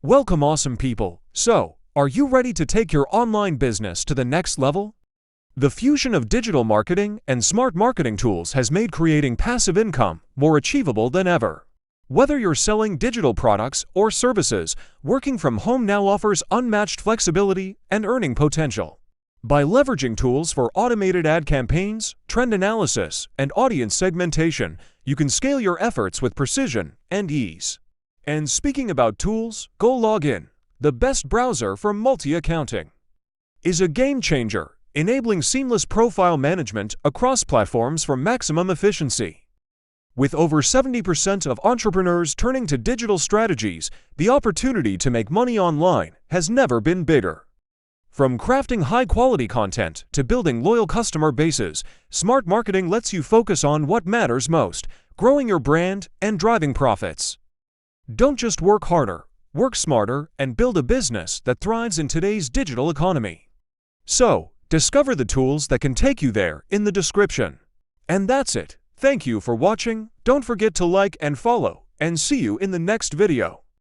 Welcome, awesome people! So, are you ready to take your online business to the next level? The fusion of digital marketing and smart marketing tools has made creating passive income more achievable than ever. Whether you're selling digital products or services, working from home now offers unmatched flexibility and earning potential. By leveraging tools for automated ad campaigns, trend analysis, and audience segmentation, you can scale your efforts with precision and ease. And speaking about tools, GoLogin, the best browser for multi-accounting, is a game changer, enabling seamless profile management across platforms for maximum efficiency. With over 70% of entrepreneurs turning to digital strategies, the opportunity to make money online has never been bigger. From crafting high-quality content to building loyal customer bases, smart marketing lets you focus on what matters most, growing your brand and driving profits. Don't just work harder, work smarter, and build a business that thrives in today's digital economy. So, discover the tools that can take you there in the description. And that's it. Thank you for watching. Don't forget to like and follow, and see you in the next video.